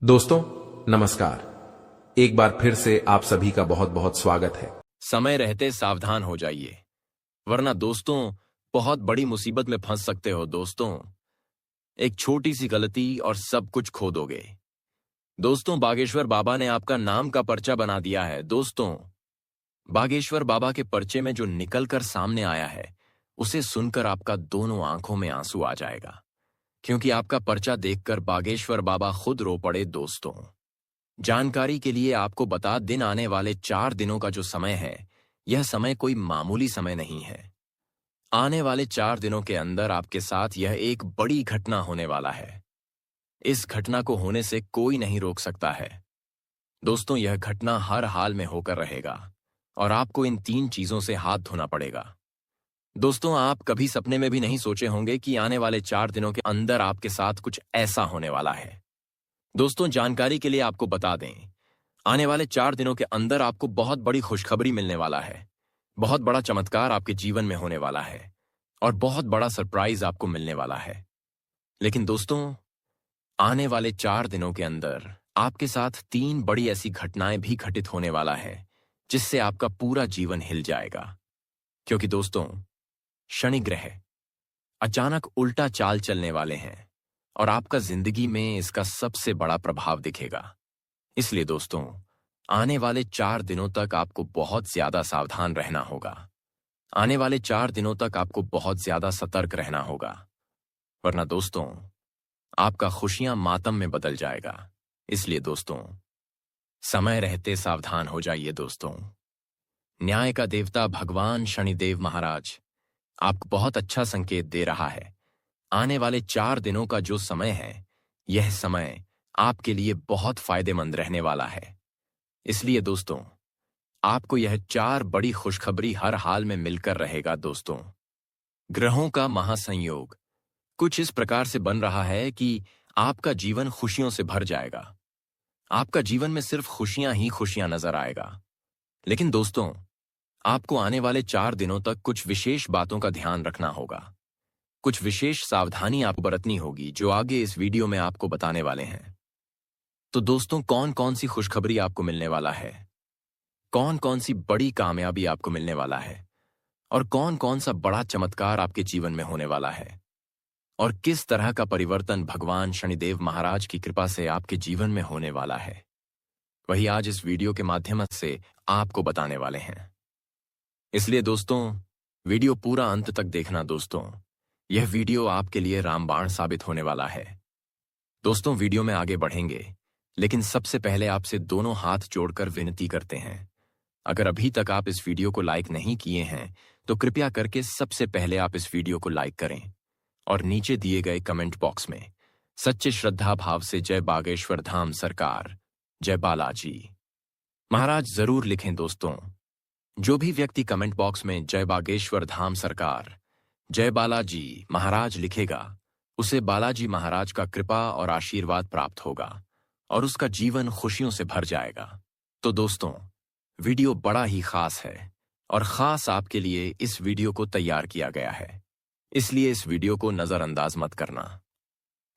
दोस्तों नमस्कार। एक बार फिर से आप सभी का बहुत बहुत स्वागत है। समय रहते सावधान हो जाइए, वरना दोस्तों बहुत बड़ी मुसीबत में फंस सकते हो। दोस्तों, एक छोटी सी गलती और सब कुछ खो दोगे। दोस्तों, बागेश्वर बाबा ने आपका नाम का पर्चा बना दिया है। दोस्तों, बागेश्वर बाबा के पर्चे में जो निकल कर सामने आया है, उसे सुनकर आपका दोनों आंखों में आंसू आ जाएगा, क्योंकि आपका पर्चा देखकर बागेश्वर बाबा खुद रो पड़े। दोस्तों, जानकारी के लिए आपको बता दिन आने वाले 4 दिनों का जो समय है, यह समय कोई मामूली समय नहीं है। आने वाले 4 दिनों के अंदर आपके साथ यह एक बड़ी घटना होने वाला है। इस घटना को होने से कोई नहीं रोक सकता है। दोस्तों, यह घटना हर हाल में होकर रहेगा और आपको इन 3 चीजों से हाथ धोना पड़ेगा। दोस्तों, आप कभी सपने में भी नहीं सोचे होंगे कि आने वाले 4 दिनों के अंदर आपके साथ कुछ ऐसा होने वाला है। दोस्तों, जानकारी के लिए आपको बता दें, आने वाले 4 दिनों के अंदर आपको बहुत बड़ी खुशखबरी मिलने वाला है। बहुत बड़ा चमत्कार आपके जीवन में होने वाला है और बहुत बड़ा सरप्राइज आपको मिलने वाला है। लेकिन दोस्तों, आने वाले 4 दिनों के अंदर आपके साथ 3 बड़ी ऐसी घटनाएं भी घटित होने वाला है, जिससे आपका पूरा जीवन हिल जाएगा। क्योंकि दोस्तों, शनि ग्रह अचानक उल्टा चाल चलने वाले हैं और आपका जिंदगी में इसका सबसे बड़ा प्रभाव दिखेगा। इसलिए दोस्तों, आने वाले 4 दिनों तक आपको बहुत ज्यादा सावधान रहना होगा। आने वाले 4 दिनों तक आपको बहुत ज्यादा सतर्क रहना होगा, वरना दोस्तों आपका खुशियां मातम में बदल जाएगा। इसलिए दोस्तों, समय रहते सावधान हो जाइए। दोस्तों, न्याय का देवता भगवान शनिदेव महाराज आपको बहुत अच्छा संकेत दे रहा है। आने वाले 4 दिनों का जो समय है, यह समय आपके लिए बहुत फायदेमंद रहने वाला है। इसलिए दोस्तों, आपको यह 4 बड़ी खुशखबरी हर हाल में मिलकर रहेगा। दोस्तों, ग्रहों का महासंयोग कुछ इस प्रकार से बन रहा है कि आपका जीवन खुशियों से भर जाएगा। आपका जीवन में सिर्फ खुशियां ही खुशियां नजर आएगा। लेकिन दोस्तों, आपको आने वाले 4 दिनों तक कुछ विशेष बातों का ध्यान रखना होगा। कुछ विशेष सावधानी आपको बरतनी होगी, जो आगे इस वीडियो में आपको बताने वाले हैं। तो दोस्तों, कौन कौन सी खुशखबरी आपको मिलने वाला है, कौन कौन सी बड़ी कामयाबी आपको मिलने वाला है, और कौन कौन सा बड़ा चमत्कार आपके जीवन में होने वाला है, और किस तरह का परिवर्तन भगवान शनिदेव महाराज की कृपा से आपके जीवन में होने वाला है, वही आज इस वीडियो के माध्यम से आपको बताने वाले हैं। इसलिए दोस्तों, वीडियो पूरा अंत तक देखना। दोस्तों, यह वीडियो आपके लिए रामबाण साबित होने वाला है। दोस्तों, वीडियो में आगे बढ़ेंगे, लेकिन सबसे पहले आपसे दोनों हाथ जोड़कर विनती करते हैं, अगर अभी तक आप इस वीडियो को लाइक नहीं किए हैं, तो कृपया करके सबसे पहले आप इस वीडियो को लाइक करें और नीचे दिए गए कमेंट बॉक्स में सच्चे श्रद्धा भाव से जय बागेश्वर धाम सरकार, जय बालाजी महाराज जरूर लिखें। दोस्तों, जो भी व्यक्ति कमेंट बॉक्स में जय बागेश्वर धाम सरकार, जय बालाजी महाराज लिखेगा, उसे बालाजी महाराज का कृपा और आशीर्वाद प्राप्त होगा और उसका जीवन खुशियों से भर जाएगा। तो दोस्तों, वीडियो बड़ा ही खास है और खास आपके लिए इस वीडियो को तैयार किया गया है। इसलिए इस वीडियो को नजरअंदाज मत करना,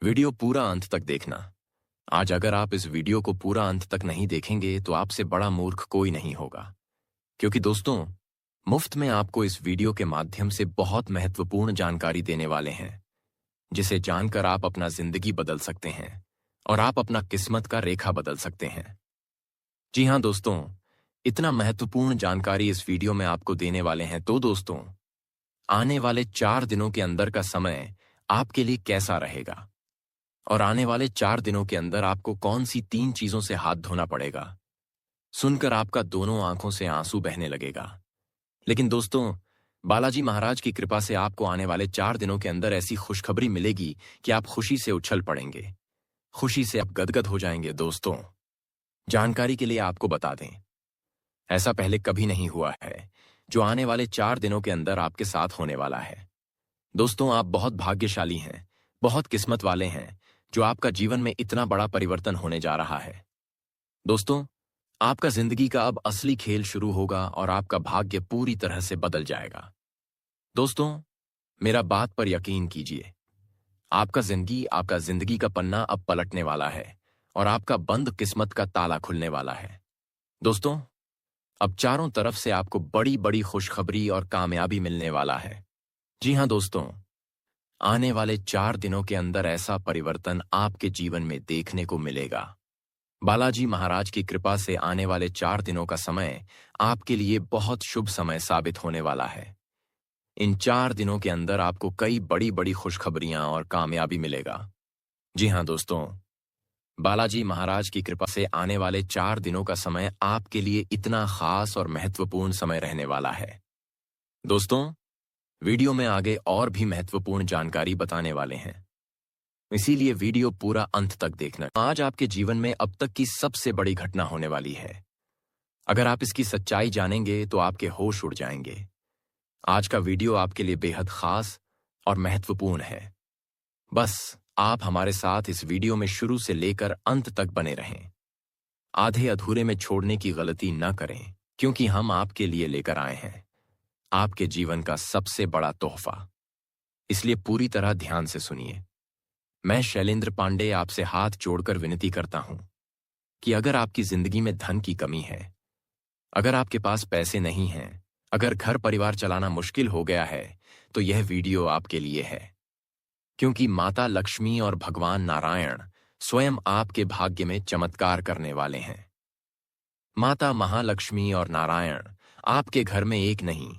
वीडियो पूरा अंत तक देखना। आज अगर आप इस वीडियो को पूरा अंत तक नहीं देखेंगे तो आपसे बड़ा मूर्ख कोई नहीं होगा, क्योंकि दोस्तों, मुफ्त में आपको इस वीडियो के माध्यम से बहुत महत्वपूर्ण जानकारी देने वाले हैं, जिसे जानकर आप अपना जिंदगी बदल सकते हैं और आप अपना किस्मत का रेखा बदल सकते हैं। जी हां दोस्तों, इतना महत्वपूर्ण जानकारी इस वीडियो में आपको देने वाले हैं। तो दोस्तों, आने वाले 4 दिनों के अंदर का समय आपके लिए कैसा रहेगा और आने वाले 4 दिनों के अंदर आपको कौन सी 3 चीजों से हाथ धोना पड़ेगा, सुनकर आपका दोनों आंखों से आंसू बहने लगेगा। लेकिन दोस्तों, बालाजी महाराज की कृपा से आपको आने वाले 4 दिनों के अंदर ऐसी खुशखबरी मिलेगी कि आप खुशी से उछल पड़ेंगे, खुशी से आप गदगद हो जाएंगे। दोस्तों, जानकारी के लिए आपको बता दें, ऐसा पहले कभी नहीं हुआ है जो आने वाले 4 दिनों के अंदर आपके साथ होने वाला है। दोस्तों, आप बहुत भाग्यशाली हैं, बहुत किस्मत वाले हैं, जो आपका जीवन में इतना बड़ा परिवर्तन होने जा रहा है। दोस्तों, आपका जिंदगी का अब असली खेल शुरू होगा और आपका भाग्य पूरी तरह से बदल जाएगा। दोस्तों, मेरा बात पर यकीन कीजिए, आपका जिंदगी का पन्ना अब पलटने वाला है और आपका बंद किस्मत का ताला खुलने वाला है। दोस्तों, अब चारों तरफ से आपको बड़ी बड़ी खुशखबरी और कामयाबी मिलने वाला है। जी हाँ दोस्तों, आने वाले 4 दिनों के अंदर ऐसा परिवर्तन आपके जीवन में देखने को मिलेगा। बालाजी महाराज की कृपा से आने वाले 4 दिनों का समय आपके लिए बहुत शुभ समय साबित होने वाला है। इन 4 दिनों के अंदर आपको कई बड़ी बड़ी खुशखबरियां और कामयाबी मिलेगा। जी हाँ दोस्तों, बालाजी महाराज की कृपा से आने वाले 4 दिनों का समय आपके लिए इतना खास और महत्वपूर्ण समय रहने वाला है। दोस्तों, वीडियो में आगे और भी महत्वपूर्ण जानकारी बताने वाले हैं, इसीलिए वीडियो पूरा अंत तक देखना। आज आपके जीवन में अब तक की सबसे बड़ी घटना होने वाली है। अगर आप इसकी सच्चाई जानेंगे तो आपके होश उड़ जाएंगे। आज का वीडियो आपके लिए बेहद खास और महत्वपूर्ण है। बस आप हमारे साथ इस वीडियो में शुरू से लेकर अंत तक बने रहें। आधे अधूरे में छोड़ने की गलती न करें, क्योंकि हम आपके लिए लेकर आए हैं आपके जीवन का सबसे बड़ा तोहफा। इसलिए पूरी तरह ध्यान से सुनिए। मैं शैलेंद्र पांडे आपसे हाथ जोड़कर विनती करता हूं कि अगर आपकी जिंदगी में धन की कमी है, अगर आपके पास पैसे नहीं हैं, अगर घर परिवार चलाना मुश्किल हो गया है, तो यह वीडियो आपके लिए है। क्योंकि माता लक्ष्मी और भगवान नारायण स्वयं आपके भाग्य में चमत्कार करने वाले हैं। माता महालक्ष्मी और नारायण आपके घर में एक नहीं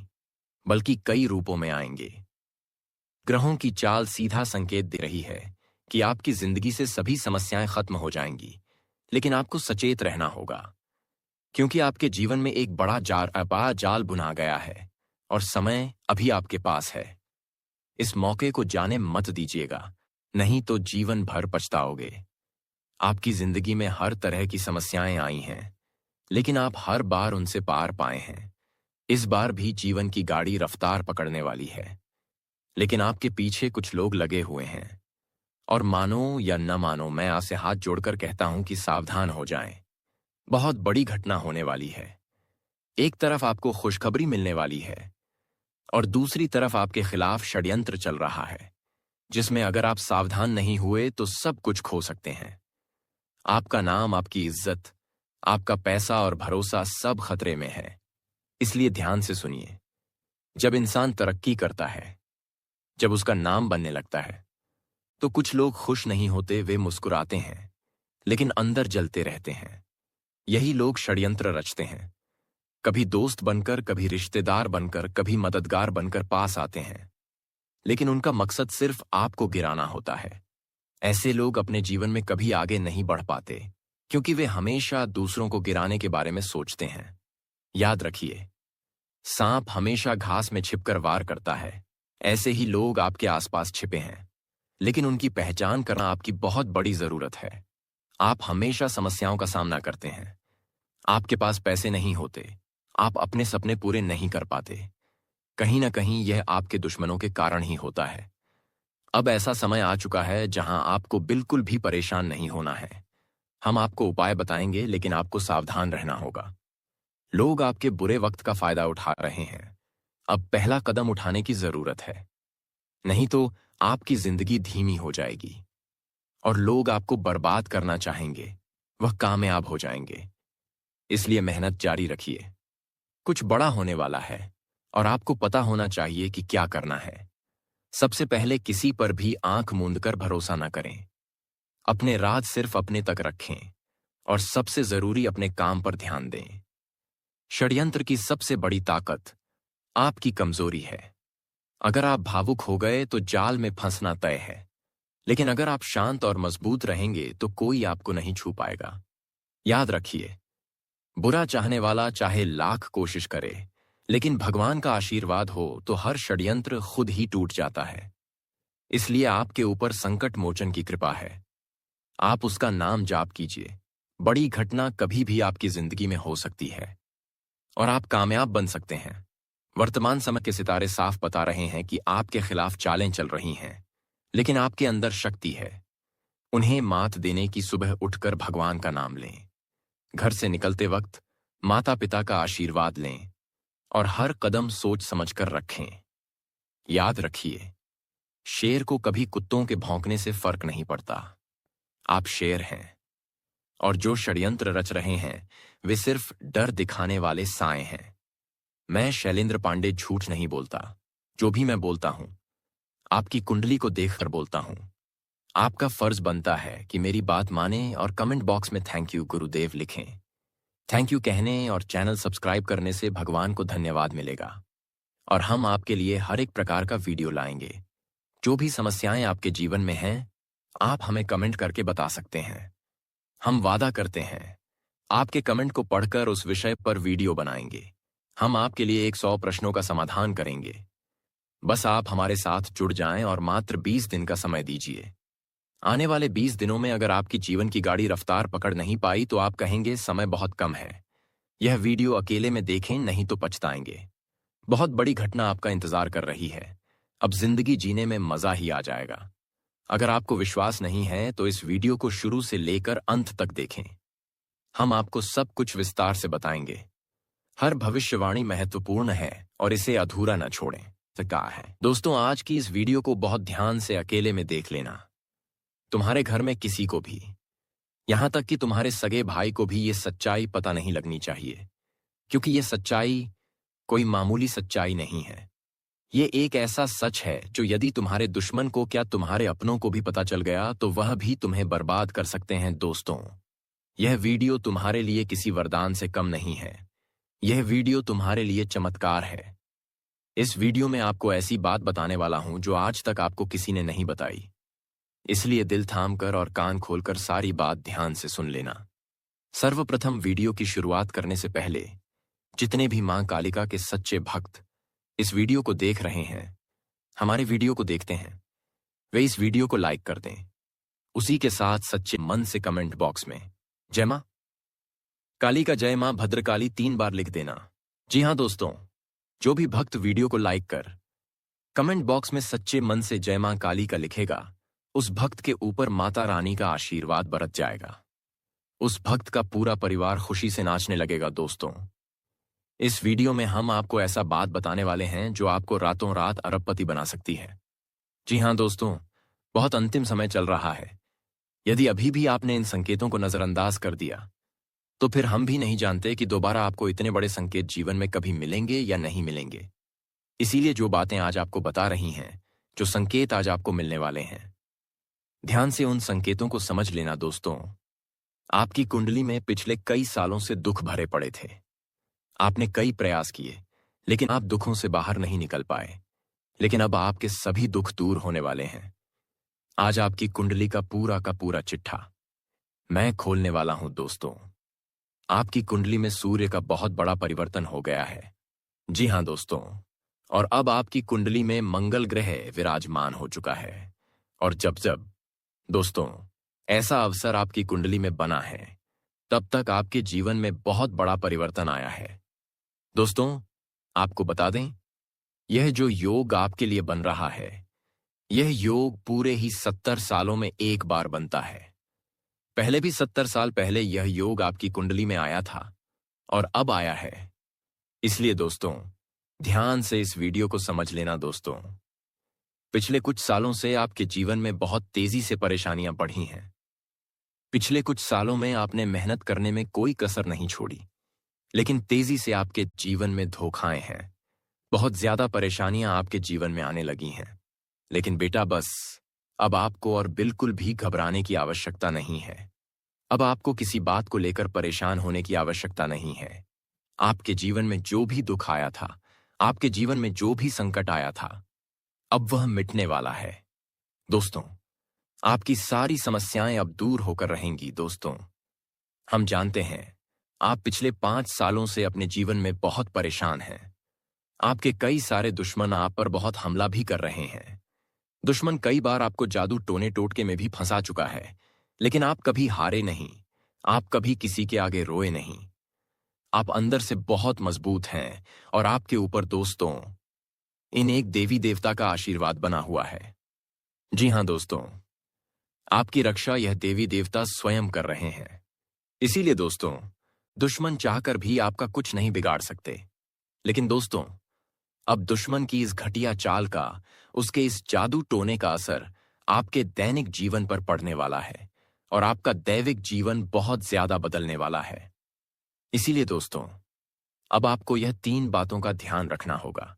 बल्कि कई रूपों में आएंगे। ग्रहों की चाल सीधा संकेत दे रही है कि आपकी जिंदगी से सभी समस्याएं खत्म हो जाएंगी, लेकिन आपको सचेत रहना होगा, क्योंकि आपके जीवन में एक बड़ा जाल बुना गया है और समय अभी आपके पास है। इस मौके को जाने मत दीजिएगा, नहीं तो जीवन भर पछताओगे। आपकी जिंदगी में हर तरह की समस्याएं आई हैं, लेकिन आप हर बार उनसे पार पाए हैं। इस बार भी जीवन की गाड़ी रफ्तार पकड़ने वाली है, लेकिन आपके पीछे कुछ लोग लगे हुए हैं। और मानो या न मानो, मैं आपसे हाथ जोड़कर कहता हूं कि सावधान हो जाएं। बहुत बड़ी घटना होने वाली है। एक तरफ आपको खुशखबरी मिलने वाली है और दूसरी तरफ आपके खिलाफ षड्यंत्र चल रहा है, जिसमें अगर आप सावधान नहीं हुए तो सब कुछ खो सकते हैं। आपका नाम, आपकी इज्जत, आपका पैसा और भरोसा सब खतरे में है। इसलिए ध्यान से सुनिए। जब इंसान तरक्की करता है, जब उसका नाम बनने लगता है, तो कुछ लोग खुश नहीं होते, वे मुस्कुराते हैं, लेकिन अंदर जलते रहते हैं। यही लोग षड्यंत्र रचते हैं। कभी दोस्त बनकर, कभी रिश्तेदार बनकर, कभी मददगार बनकर पास आते हैं, लेकिन उनका मकसद सिर्फ आपको गिराना होता है। ऐसे लोग अपने जीवन में कभी आगे नहीं बढ़ पाते, क्योंकि वे हमेशा दूसरों को गिराने के बारे में सोचते हैं। याद रखिए, सांप हमेशा घास में छिपकर वार करता है। ऐसे ही लोग आपके आसपास छिपे हैं, लेकिन उनकी पहचान करना आपकी बहुत बड़ी जरूरत है। आप हमेशा समस्याओं का सामना करते हैं। आपके पास पैसे नहीं होते, आप अपने सपने पूरे नहीं कर पाते। कहीं ना कहीं यह आपके दुश्मनों के कारण ही होता है। अब ऐसा समय आ चुका है जहां आपको बिल्कुल भी परेशान नहीं होना है। हम आपको उपाय बताएंगे, लेकिन आपको सावधान रहना होगा। लोग आपके बुरे वक्त का फायदा उठा रहे हैं। अब पहला कदम उठाने की जरूरत है, नहीं तो आपकी जिंदगी धीमी हो जाएगी और लोग आपको बर्बाद करना चाहेंगे, वह कामयाब हो जाएंगे। इसलिए मेहनत जारी रखिए। कुछ बड़ा होने वाला है और आपको पता होना चाहिए कि क्या करना है। सबसे पहले किसी पर भी आंख मूंदकर भरोसा न करें। अपने राज सिर्फ अपने तक रखें और सबसे जरूरी अपने काम पर ध्यान दें। षड्यंत्र की सबसे बड़ी ताकत आपकी कमजोरी है। अगर आप भावुक हो गए तो जाल में फंसना तय है, लेकिन अगर आप शांत और मजबूत रहेंगे तो कोई आपको नहीं छू पाएगा। याद रखिए, बुरा चाहने वाला चाहे लाख कोशिश करे, लेकिन भगवान का आशीर्वाद हो तो हर षड्यंत्र खुद ही टूट जाता है। इसलिए आपके ऊपर संकट मोचन की कृपा है। आप उसका नाम जाप कीजिए। बड़ी घटना कभी भी आपकी जिंदगी में हो सकती है और आप कामयाब बन सकते हैं। वर्तमान समय के सितारे साफ बता रहे हैं कि आपके खिलाफ चालें चल रही हैं, लेकिन आपके अंदर शक्ति है। उन्हें मात देने की सुबह उठकर भगवान का नाम लें। घर से निकलते वक्त माता पिता का आशीर्वाद लें और हर कदम सोच समझकर रखें। याद रखिए, शेर को कभी कुत्तों के भौंकने से फर्क नहीं पड़ता। आप शेर हैं। और जो षड्यंत्र रच रहे हैं वे सिर्फ डर दिखाने वाले साए हैं। मैं शैलेंद्र पांडे झूठ नहीं बोलता। जो भी मैं बोलता हूं आपकी कुंडली को देखकर बोलता हूं। आपका फर्ज बनता है कि मेरी बात माने और कमेंट बॉक्स में थैंक यू गुरुदेव लिखें। थैंक यू कहने और चैनल सब्सक्राइब करने से भगवान को धन्यवाद मिलेगा और हम आपके लिए हर एक प्रकार का वीडियो लाएंगे। जो भी समस्याएं आपके जीवन में हैं आप हमें कमेंट करके बता सकते हैं। हम वादा करते हैं आपके कमेंट को पढ़कर उस विषय पर वीडियो बनाएंगे। हम आपके लिए 100 प्रश्नों का समाधान करेंगे। बस आप हमारे साथ जुड़ जाएं और मात्र 20 दिन का समय दीजिए। आने वाले 20 दिनों में अगर आपकी जीवन की गाड़ी रफ्तार पकड़ नहीं पाई तो आप कहेंगे समय बहुत कम है। यह वीडियो अकेले में देखें नहीं तो पछताएंगे। बहुत बड़ी घटना आपका इंतजार कर रही है। अब जिंदगी जीने में मजा ही आ जाएगा। अगर आपको विश्वास नहीं है तो इस वीडियो को शुरू से लेकर अंत तक देखें। हम आपको सब कुछ विस्तार से बताएंगे। हर भविष्यवाणी महत्वपूर्ण है और इसे अधूरा न छोड़ें। तो क्या है दोस्तों, आज की इस वीडियो को बहुत ध्यान से अकेले में देख लेना। तुम्हारे घर में किसी को भी, यहां तक कि तुम्हारे सगे भाई को भी ये सच्चाई पता नहीं लगनी चाहिए, क्योंकि ये सच्चाई कोई मामूली सच्चाई नहीं है। ये एक ऐसा सच है जो यदि तुम्हारे दुश्मन को क्या तुम्हारे अपनों को भी पता चल गया तो वह भी तुम्हें बर्बाद कर सकते हैं। दोस्तों, यह वीडियो तुम्हारे लिए किसी वरदान से कम नहीं है। यह वीडियो तुम्हारे लिए चमत्कार है। इस वीडियो में आपको ऐसी बात बताने वाला हूं जो आज तक आपको किसी ने नहीं बताई। इसलिए दिल थाम कर और कान खोलकर सारी बात ध्यान से सुन लेना। सर्वप्रथम वीडियो की शुरुआत करने से पहले जितने भी मां कालिका के सच्चे भक्त इस वीडियो को देख रहे हैं, हमारे वीडियो को देखते हैं, वे इस वीडियो को लाइक कर दें। उसी के साथ सच्चे मन से कमेंट बॉक्स में जय मां काली का जय मां भद्रकाली 3 बार लिख देना। जी हां दोस्तों, जो भी भक्त वीडियो को लाइक कर कमेंट बॉक्स में सच्चे मन से जय मां काली का लिखेगा, उस भक्त के ऊपर माता रानी का आशीर्वाद बरत जाएगा। उस भक्त का पूरा परिवार खुशी से नाचने लगेगा। दोस्तों, इस वीडियो में हम आपको ऐसा बात बताने वाले हैं जो आपको रातों रात अरबपति बना सकती है। जी हां दोस्तों, बहुत अंतिम समय चल रहा है। यदि अभी भी आपने इन संकेतों को नजरअंदाज कर दिया तो फिर हम भी नहीं जानते कि दोबारा आपको इतने बड़े संकेत जीवन में कभी मिलेंगे या नहीं मिलेंगे। इसीलिए जो बातें आज आपको बता रही हैं, जो संकेत आज आपको मिलने वाले हैं, ध्यान से उन संकेतों को समझ लेना। दोस्तों, आपकी कुंडली में पिछले कई सालों से दुख भरे पड़े थे। आपने कई प्रयास किए लेकिन आप दुखों से बाहर नहीं निकल पाए। लेकिन अब आपके सभी दुख दूर होने वाले हैं। आज आपकी कुंडली का पूरा चिट्ठा मैं खोलने वाला हूं। दोस्तों, आपकी कुंडली में सूर्य का बहुत बड़ा परिवर्तन हो गया है। जी हां दोस्तों, और अब आपकी कुंडली में मंगल ग्रह विराजमान हो चुका है। और जब दोस्तों ऐसा अवसर आपकी कुंडली में बना है, तब तक आपके जीवन में बहुत बड़ा परिवर्तन आया है। दोस्तों, आपको बता दें, यह जो योग आपके लिए बन रहा है, यह योग पूरे ही 70 सालों में एक बार बनता है। पहले भी 70 साल पहले यह योग आपकी कुंडली में आया था और अब आया है। इसलिए दोस्तों, ध्यान से इस वीडियो को समझ लेना। दोस्तों, पिछले कुछ सालों से आपके जीवन में बहुत तेजी से परेशानियां बढ़ी हैं। पिछले कुछ सालों में आपने मेहनत करने में कोई कसर नहीं छोड़ी, लेकिन तेजी से आपके जीवन में धोखाएं हैं। बहुत ज्यादा परेशानियां आपके जीवन में आने लगी हैं। लेकिन बेटा, बस अब आपको और बिल्कुल भी घबराने की आवश्यकता नहीं है। अब आपको किसी बात को लेकर परेशान होने की आवश्यकता नहीं है। आपके जीवन में जो भी दुख आया था, आपके जीवन में जो भी संकट आया था, अब वह मिटने वाला है। दोस्तों, आपकी सारी समस्याएं अब दूर होकर रहेंगी। दोस्तों, हम जानते हैं आप पिछले 5 सालों से अपने जीवन में बहुत परेशान हैं। आपके कई सारे दुश्मन आप पर बहुत हमला भी कर रहे हैं। दुश्मन कई बार आपको जादू टोने टोटके में भी फंसा चुका है, लेकिन आप कभी हारे नहीं। आप कभी किसी के आगे रोए नहीं। आप अंदर से बहुत मजबूत हैं और आपके ऊपर दोस्तों इन एक देवी देवता का आशीर्वाद बना हुआ है। जी हां दोस्तों, आपकी रक्षा यह देवी देवता स्वयं कर रहे हैं। इसीलिए दोस्तों, दुश्मन चाहकर भी आपका कुछ नहीं बिगाड़ सकते। लेकिन दोस्तों, अब दुश्मन की इस घटिया चाल का, उसके इस जादू टोने का असर आपके दैनिक जीवन पर पड़ने वाला है और आपका दैविक जीवन बहुत ज्यादा बदलने वाला है। इसीलिए दोस्तों, अब आपको यह 3 बातों का ध्यान रखना होगा।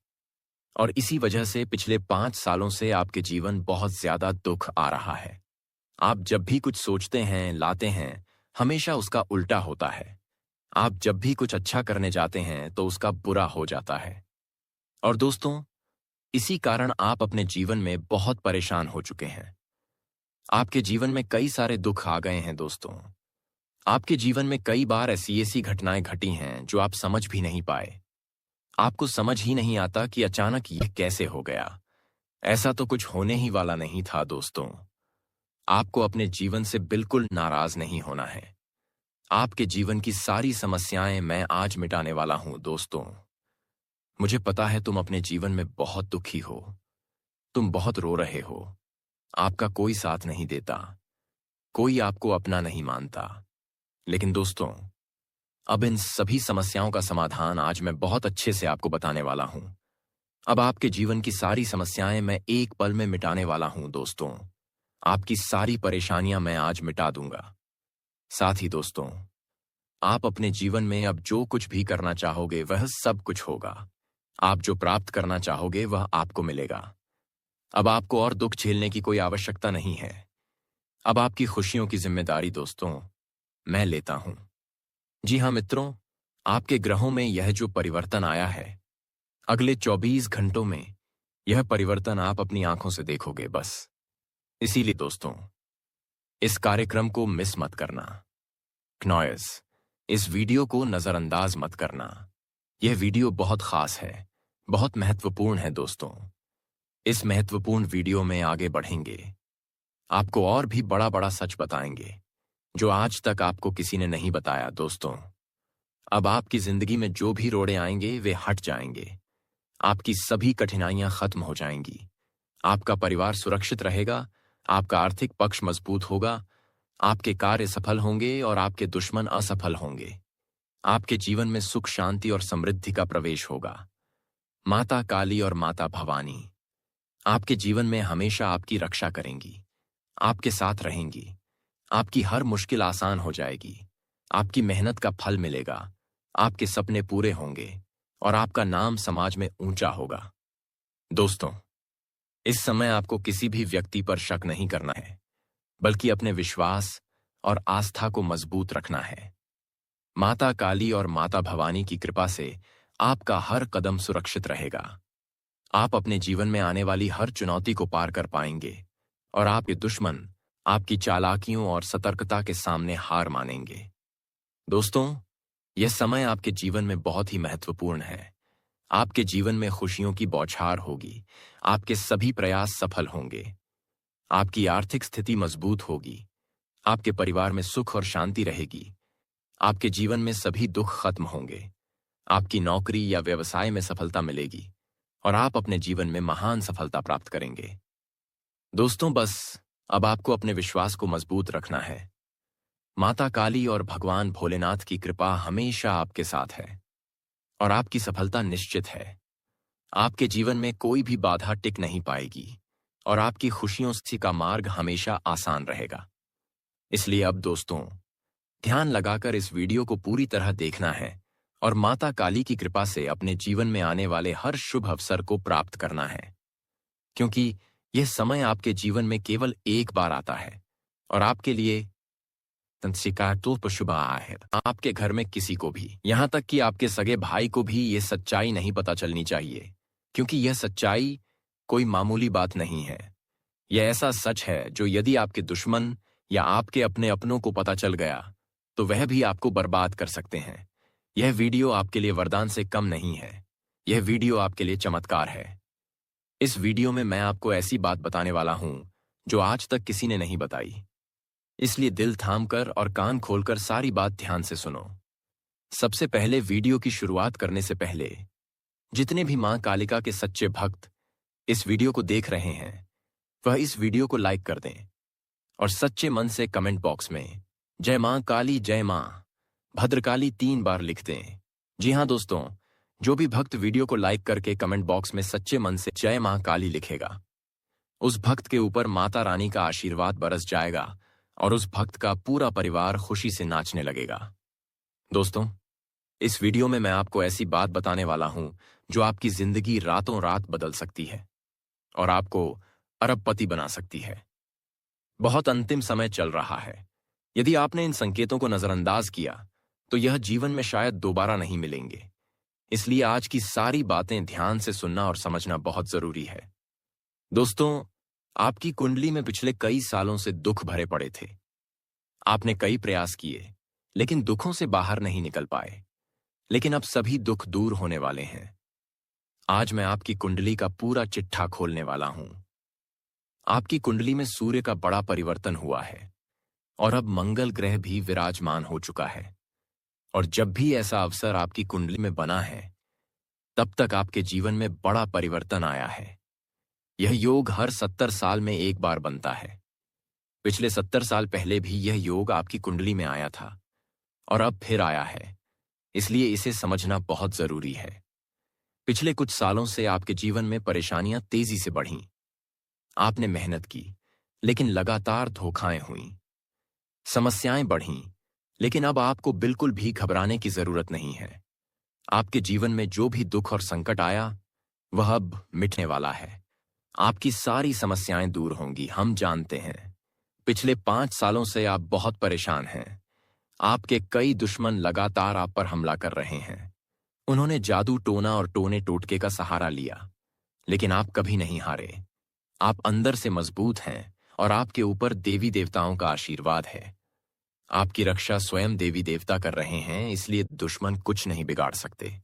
और इसी वजह से पिछले 5 सालों से आपके जीवन बहुत ज्यादा दुख आ रहा है। आप जब भी कुछ सोचते हैं, लाते हैं, हमेशा उसका उल्टा होता है। आप जब भी कुछ अच्छा करने जाते हैं तो उसका बुरा हो जाता है। और दोस्तों, इसी कारण आप अपने जीवन में बहुत परेशान हो चुके हैं। आपके जीवन में कई सारे दुख आ गए हैं दोस्तों। आपके जीवन में कई बार ऐसी ऐसी घटनाएं घटी हैं जो आप समझ भी नहीं पाए। आपको समझ ही नहीं आता कि अचानक यह कैसे हो गया। ऐसा तो कुछ होने ही वाला नहीं था दोस्तों। आपको अपने जीवन से बिल्कुल नाराज नहीं होना है। आपके जीवन की सारी समस्याएं मैं आज मिटाने वाला हूं दोस्तों। मुझे पता है तुम अपने जीवन में बहुत दुखी हो। तुम बहुत रो रहे हो। आपका कोई साथ नहीं देता। कोई आपको अपना नहीं मानता। लेकिन दोस्तों, अब इन सभी समस्याओं का समाधान आज मैं बहुत अच्छे से आपको बताने वाला हूं। अब आपके जीवन की सारी समस्याएं मैं एक पल में मिटाने वाला हूं दोस्तों। आपकी सारी परेशानियां मैं आज मिटा दूंगा। साथ ही दोस्तों, आप अपने जीवन में अब जो कुछ भी करना चाहोगे वह सब कुछ होगा। आप जो प्राप्त करना चाहोगे वह आपको मिलेगा। अब आपको और दुख झेलने की कोई आवश्यकता नहीं है। अब आपकी खुशियों की जिम्मेदारी दोस्तों मैं लेता हूं। जी हां मित्रों, आपके ग्रहों में यह जो परिवर्तन आया है, अगले 24 घंटों में यह परिवर्तन आप अपनी आंखों से देखोगे बस। इसीलिए दोस्तों, इस कार्यक्रम को मिस मत करना। क्नॉयस, इस वीडियो को नजरअंदाज मत करना। यह वीडियो बहुत खास है, बहुत महत्वपूर्ण है दोस्तों। इस महत्वपूर्ण वीडियो में आगे बढ़ेंगे। आपको और भी बड़ा बड़ा सच बताएंगे जो आज तक आपको किसी ने नहीं बताया दोस्तों। अब आपकी जिंदगी में जो भी रोड़े आएंगे वे हट जाएंगे। आपकी सभी कठिनाइयां खत्म हो जाएंगी। आपका परिवार सुरक्षित रहेगा। आपका आर्थिक पक्ष मजबूत होगा। आपके कार्य सफल होंगे और आपके दुश्मन असफल होंगे। आपके जीवन में सुख, शांति और समृद्धि का प्रवेश होगा। माता काली और माता भवानी आपके जीवन में हमेशा आपकी रक्षा करेंगी, आपके साथ रहेंगी। आपकी हर मुश्किल आसान हो जाएगी। आपकी मेहनत का फल मिलेगा। आपके सपने पूरे होंगे और आपका नाम समाज में ऊंचा होगा। दोस्तों, इस समय आपको किसी भी व्यक्ति पर शक नहीं करना है, बल्कि अपने विश्वास और आस्था को मजबूत रखना है। माता काली और माता भवानी की कृपा से आपका हर कदम सुरक्षित रहेगा। आप अपने जीवन में आने वाली हर चुनौती को पार कर पाएंगे और आपके दुश्मन आपकी चालाकियों और सतर्कता के सामने हार मानेंगे। दोस्तों, यह समय आपके जीवन में बहुत ही महत्वपूर्ण है। आपके जीवन में खुशियों की बौछार होगी। आपके सभी प्रयास सफल होंगे। आपकी आर्थिक स्थिति मजबूत होगी। आपके परिवार में सुख और शांति रहेगी। आपके जीवन में सभी दुख खत्म होंगे। आपकी नौकरी या व्यवसाय में सफलता मिलेगी और आप अपने जीवन में महान सफलता प्राप्त करेंगे। दोस्तों, बस अब आपको अपने विश्वास को मजबूत रखना है। माता काली और भगवान भोलेनाथ की कृपा हमेशा आपके साथ है और आपकी सफलता निश्चित है। आपके जीवन में कोई भी बाधा टिक नहीं पाएगी और आपकी खुशियों से का मार्ग हमेशा आसान रहेगा। इसलिए अब दोस्तों, ध्यान लगाकर इस वीडियो को पूरी तरह देखना है और माता काली की कृपा से अपने जीवन में आने वाले हर शुभ अवसर को प्राप्त करना है, क्योंकि यह समय आपके जीवन में केवल एक बार आता है और आपके लिए तो शुभ आया है। आपके घर में किसी को भी, यहां तक कि आपके सगे भाई को भी यह सच्चाई नहीं पता चलनी चाहिए, क्योंकि यह सच्चाई कोई मामूली बात नहीं है। यह ऐसा सच है जो यदि आपके दुश्मन या आपके अपने अपनों को पता चल गया तो वह भी आपको बर्बाद कर सकते हैं। यह वीडियो आपके लिए वरदान से कम नहीं है। यह वीडियो आपके लिए चमत्कार है। इस वीडियो में मैं आपको ऐसी बात बताने वाला हूं जो आज तक किसी ने नहीं बताई। इसलिए दिल थामकर और कान खोलकर सारी बात ध्यान से सुनो। सबसे पहले, वीडियो की शुरुआत करने से पहले जितने भी मां कालिका के सच्चे भक्त इस वीडियो को देख रहे हैं, वह इस वीडियो को लाइक कर दें और सच्चे मन से कमेंट बॉक्स में जय मां काली, जय मां भद्रकाली 3 बार लिख दें। जी हां दोस्तों, जो भी भक्त वीडियो को लाइक करके कमेंट बॉक्स में सच्चे मन से जय मां काली लिखेगा, उस भक्त के ऊपर माता रानी का आशीर्वाद बरस जाएगा और उस भक्त का पूरा परिवार खुशी से नाचने लगेगा। दोस्तों, इस वीडियो में मैं आपको ऐसी बात बताने वाला हूं जो आपकी जिंदगी रातों रात बदल सकती है और आपको अरबपति बना सकती है। बहुत अंतिम समय चल रहा है। यदि आपने इन संकेतों को नजरअंदाज किया तो यह जीवन में शायद दोबारा नहीं मिलेंगे। इसलिए आज की सारी बातें ध्यान से सुनना और समझना बहुत जरूरी है। दोस्तों, आपकी कुंडली में पिछले कई सालों से दुख भरे पड़े थे। आपने कई प्रयास किए लेकिन दुखों से बाहर नहीं निकल पाए। लेकिन अब सभी दुख दूर होने वाले हैं। आज मैं आपकी कुंडली का पूरा चिट्ठा खोलने वाला हूं। आपकी कुंडली में सूर्य का बड़ा परिवर्तन हुआ है और अब मंगल ग्रह भी विराजमान हो चुका है। और जब भी ऐसा अवसर आपकी कुंडली में बना है, तब तक आपके जीवन में बड़ा परिवर्तन आया है। यह योग हर 70 साल में एक बार बनता है। पिछले 70 साल पहले भी यह योग आपकी कुंडली में आया था और अब फिर आया है। इसलिए इसे समझना बहुत जरूरी है। पिछले कुछ सालों से आपके जीवन में परेशानियां तेजी से बढ़ीं। आपने मेहनत की लेकिन लगातार धोखाएं हुईं। समस्याएं बढ़ीं, लेकिन अब आपको बिल्कुल भी घबराने की जरूरत नहीं है। आपके जीवन में जो भी दुख और संकट आया वह अब मिटने वाला है। आपकी सारी समस्याएं दूर होंगी, हम जानते हैं। पिछले 5 सालों से आप बहुत परेशान हैं। आपके कई दुश्मन लगातार आप पर हमला कर रहे हैं। उन्होंने जादू टोना और टोने टोटके का सहारा लिया, लेकिन आप कभी नहीं हारे। आप अंदर से मजबूत हैं और आपके ऊपर देवी देवताओं का आशीर्वाद है। आपकी रक्षा स्वयं देवी देवता कर रहे हैं, इसलिए दुश्मन कुछ नहीं बिगाड़ सकते।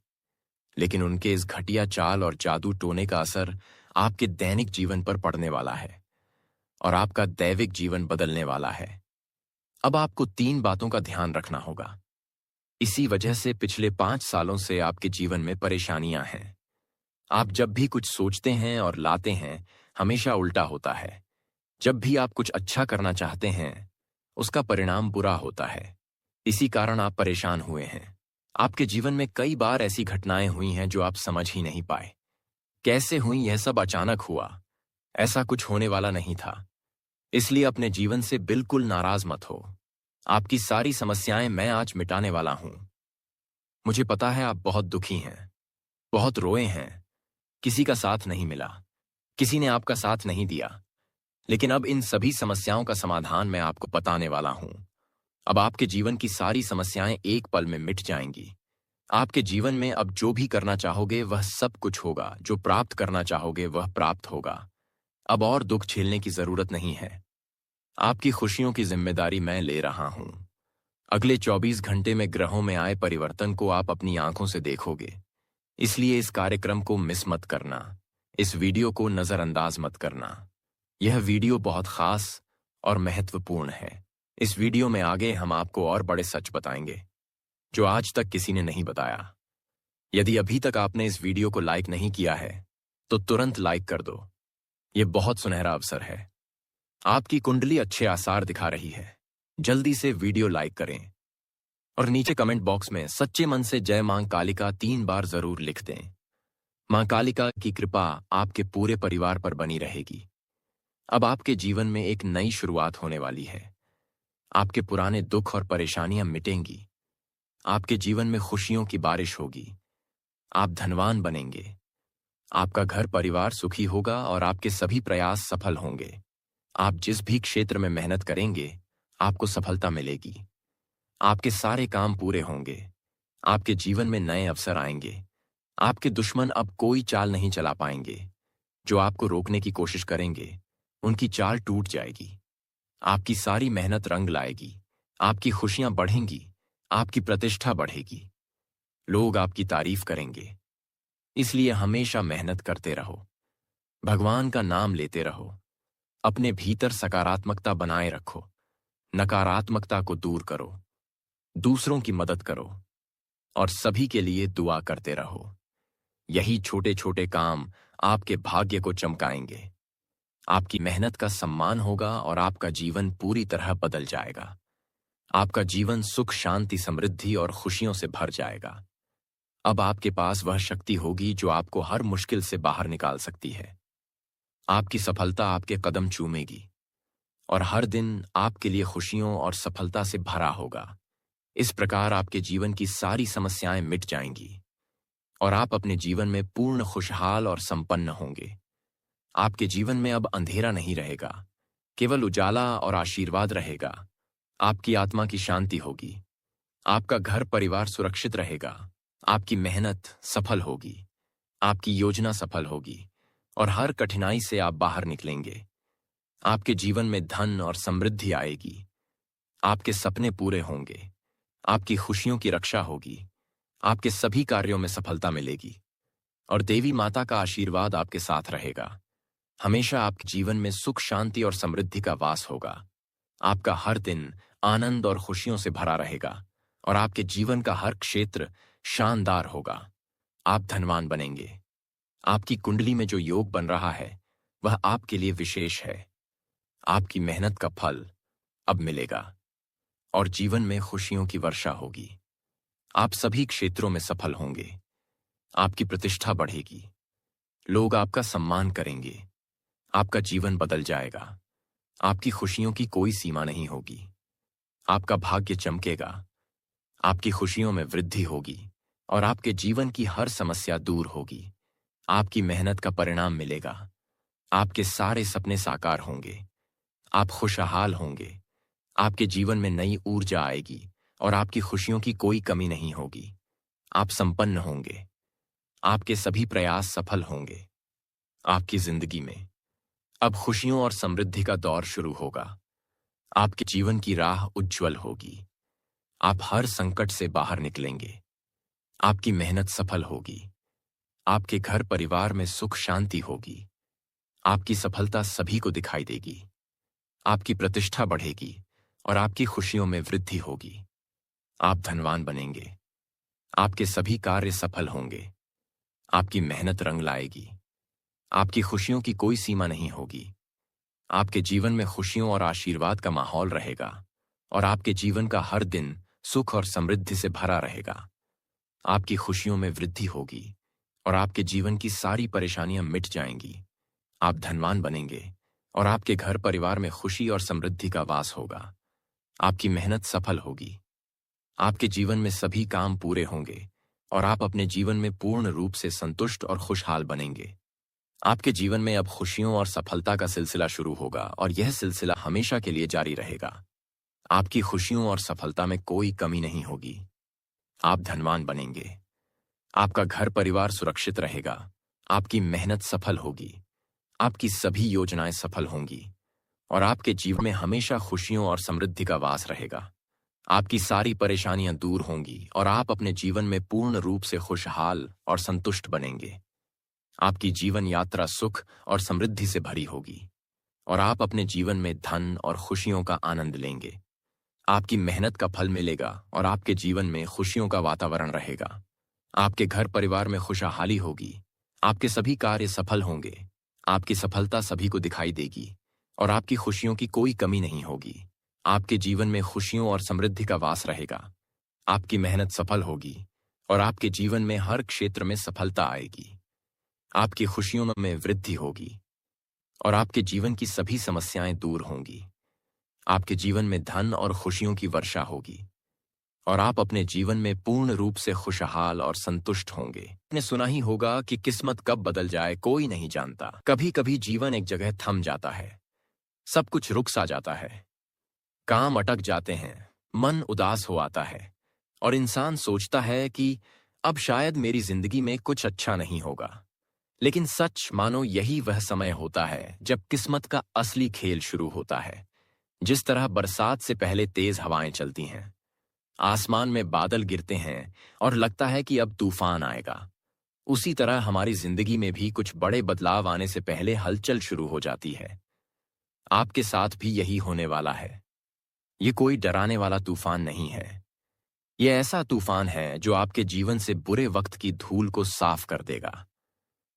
लेकिन उनके इस घटिया चाल और जादू टोने का असर आपके दैनिक जीवन पर पड़ने वाला है और आपका दैविक जीवन बदलने वाला है। अब आपको 3 बातों का ध्यान रखना होगा। इसी वजह से पिछले 5 सालों से आपके जीवन में परेशानियां हैं। आप जब भी कुछ सोचते हैं और लाते हैं, हमेशा उल्टा होता है। जब भी आप कुछ अच्छा करना चाहते हैं, उसका परिणाम बुरा होता है। इसी कारण आप परेशान हुए हैं। आपके जीवन में कई बार ऐसी घटनाएं हुई हैं जो आप समझ ही नहीं पाए। कैसे हुई, यह सब अचानक हुआ। ऐसा कुछ होने वाला नहीं था। इसलिए अपने जीवन से बिल्कुल नाराज मत हो। आपकी सारी समस्याएं मैं आज मिटाने वाला हूं। मुझे पता है आप बहुत दुखी हैं, बहुत रोए हैं। किसी का साथ नहीं मिला, किसी ने आपका साथ नहीं दिया। लेकिन अब इन सभी समस्याओं का समाधान मैं आपको बताने वाला हूं। अब आपके जीवन की सारी समस्याएं एक पल में मिट जाएंगी। आपके जीवन में अब जो भी करना चाहोगे वह सब कुछ होगा। जो प्राप्त करना चाहोगे वह प्राप्त होगा। अब और दुख झेलने की जरूरत नहीं है। आपकी खुशियों की जिम्मेदारी मैं ले रहा हूं। अगले 24 घंटे में ग्रहों में आए परिवर्तन को आप अपनी आंखों से देखोगे। इसलिए इस कार्यक्रम को मिस मत करना। इस वीडियो को नजरअंदाज मत करना। यह वीडियो बहुत खास और महत्वपूर्ण है। इस वीडियो में आगे हम आपको और बड़े सच बताएंगे जो आज तक किसी ने नहीं बताया। यदि अभी तक आपने इस वीडियो को लाइक नहीं किया है तो तुरंत लाइक कर दो। यह बहुत सुनहरा अवसर है। आपकी कुंडली अच्छे आसार दिखा रही है। जल्दी से वीडियो लाइक करें और नीचे कमेंट बॉक्स में सच्चे मन से जय मां कालिका 3 बार जरूर लिख दें। मां कालिका की कृपा आपके पूरे परिवार पर बनी रहेगी। अब आपके जीवन में एक नई शुरुआत होने वाली है। आपके पुराने दुख और परेशानियां मिटेंगी। आपके जीवन में खुशियों की बारिश होगी। आप धनवान बनेंगे। आपका घर परिवार सुखी होगा और आपके सभी प्रयास सफल होंगे। आप जिस भी क्षेत्र में मेहनत करेंगे, आपको सफलता मिलेगी। आपके सारे काम पूरे होंगे। आपके जीवन में नए अवसर आएंगे। आपके दुश्मन अब कोई चाल नहीं चला पाएंगे। जो आपको रोकने की कोशिश करेंगे, उनकी चाल टूट जाएगी। आपकी सारी मेहनत रंग लाएगी। आपकी खुशियां बढ़ेंगी। आपकी प्रतिष्ठा बढ़ेगी। लोग आपकी तारीफ करेंगे। इसलिए हमेशा मेहनत करते रहो। भगवान का नाम लेते रहो। अपने भीतर सकारात्मकता बनाए रखो। नकारात्मकता को दूर करो। दूसरों की मदद करो और सभी के लिए दुआ करते रहो। यही छोटे छोटे काम आपके भाग्य को चमकाएंगे। आपकी मेहनत का सम्मान होगा और आपका जीवन पूरी तरह बदल जाएगा। आपका जीवन सुख, शांति, समृद्धि और खुशियों से भर जाएगा। अब आपके पास वह शक्ति होगी जो आपको हर मुश्किल से बाहर निकाल सकती है। आपकी सफलता आपके कदम चूमेगी और हर दिन आपके लिए खुशियों और सफलता से भरा होगा। इस प्रकार आपके जीवन की सारी समस्याएं मिट जाएंगी और आप अपने जीवन में पूर्ण खुशहाल और संपन्न होंगे। आपके जीवन में अब अंधेरा नहीं रहेगा, केवल उजाला और आशीर्वाद रहेगा। आपकी आत्मा की शांति होगी, आपका घर परिवार सुरक्षित रहेगा, आपकी मेहनत सफल होगी, आपकी योजना सफल होगी और हर कठिनाई से आप बाहर निकलेंगे। आपके जीवन में धन और समृद्धि आएगी, आपके सपने पूरे होंगे, आपकी खुशियों की रक्षा होगी, आपके सभी कार्यों में सफलता मिलेगी और देवी माता का आशीर्वाद आपके साथ रहेगा। हमेशा आपके जीवन में सुख, शांति और समृद्धि का वास होगा। आपका हर दिन आनंद और खुशियों से भरा रहेगा और आपके जीवन का हर क्षेत्र शानदार होगा। आप धनवान बनेंगे। आपकी कुंडली में जो योग बन रहा है वह आपके लिए विशेष है। आपकी मेहनत का फल अब मिलेगा और जीवन में खुशियों की वर्षा होगी। आप सभी क्षेत्रों में सफल होंगे। आपकी प्रतिष्ठा बढ़ेगी, लोग आपका सम्मान करेंगे, आपका जीवन बदल जाएगा। आपकी खुशियों की कोई सीमा नहीं होगी। आपका भाग्य चमकेगा, आपकी खुशियों में वृद्धि होगी और आपके जीवन की हर समस्या दूर होगी। आपकी मेहनत का परिणाम मिलेगा, आपके सारे सपने साकार होंगे, आप खुशहाल होंगे, आपके जीवन में नई ऊर्जा आएगी और आपकी खुशियों की कोई कमी नहीं होगी। आप संपन्न होंगे, आपके सभी प्रयास सफल होंगे। आपकी जिंदगी में अब खुशियों और समृद्धि का दौर शुरू होगा। आपके जीवन की राह उज्जवल होगी, आप हर संकट से बाहर निकलेंगे, आपकी मेहनत सफल होगी, आपके घर परिवार में सुख शांति होगी, आपकी सफलता सभी को दिखाई देगी, आपकी प्रतिष्ठा बढ़ेगी और आपकी खुशियों में वृद्धि होगी। आप धनवान बनेंगे, आपके सभी कार्य सफल होंगे, आपकी मेहनत रंग लाएगी, आपकी खुशियों की कोई सीमा नहीं होगी। आपके जीवन में खुशियों और आशीर्वाद का माहौल रहेगा और आपके जीवन का हर दिन सुख और समृद्धि से भरा रहेगा। आपकी खुशियों में वृद्धि होगी और आपके जीवन की सारी परेशानियां मिट जाएंगी। आप धनवान बनेंगे और आपके घर परिवार में खुशी और समृद्धि का वास होगा। आपकी मेहनत सफल होगी, आपके जीवन में सभी काम पूरे होंगे और आप अपने जीवन में पूर्ण रूप से संतुष्ट और खुशहाल बनेंगे। आपके जीवन में अब खुशियों और सफलता का सिलसिला शुरू होगा और यह सिलसिला हमेशा के लिए जारी रहेगा। आपकी खुशियों और सफलता में कोई कमी नहीं होगी। आप धनवान बनेंगे, आपका घर परिवार सुरक्षित रहेगा, आपकी मेहनत सफल होगी, आपकी सभी योजनाएं सफल होंगी और आपके जीवन में हमेशा खुशियों और समृद्धि का वास रहेगा। आपकी सारी परेशानियां दूर होंगी और आप अपने जीवन में पूर्ण रूप से खुशहाल और संतुष्ट बनेंगे। आपकी जीवन यात्रा सुख और समृद्धि से भरी होगी और आप अपने जीवन में धन और खुशियों का आनंद लेंगे। आपकी मेहनत का फल मिलेगा और आपके जीवन में खुशियों का वातावरण रहेगा। आपके घर परिवार में खुशहाली होगी, आपके सभी कार्य सफल होंगे, आपकी सफलता सभी को दिखाई देगी और आपकी खुशियों की कोई कमी नहीं होगी। आपके जीवन में खुशियों और समृद्धि का वास रहेगा। आपकी मेहनत सफल होगी और आपके जीवन में हर क्षेत्र में सफलता आएगी। आपकी खुशियों में वृद्धि होगी और आपके जीवन की सभी समस्याएं दूर होंगी। आपके जीवन में धन और खुशियों की वर्षा होगी और आप अपने जीवन में पूर्ण रूप से खुशहाल और संतुष्ट होंगे। आपने सुना ही होगा कि किस्मत कब बदल जाए कोई नहीं जानता। कभी कभी जीवन एक जगह थम जाता है, सब कुछ रुक सा जाता है, काम अटक जाते हैं, मन उदास हो आता है और इंसान सोचता है कि अब शायद मेरी जिंदगी में कुछ अच्छा नहीं होगा। लेकिन सच मानो यही वह समय होता है जब किस्मत का असली खेल शुरू होता है। जिस तरह बरसात से पहले तेज हवाएं चलती हैं, आसमान में बादल गिरते हैं और लगता है कि अब तूफान आएगा, उसी तरह हमारी जिंदगी में भी कुछ बड़े बदलाव आने से पहले हलचल शुरू हो जाती है। आपके साथ भी यही होने वाला है। ये कोई डराने वाला तूफान नहीं है, ये ऐसा तूफान है जो आपके जीवन से बुरे वक्त की धूल को साफ कर देगा।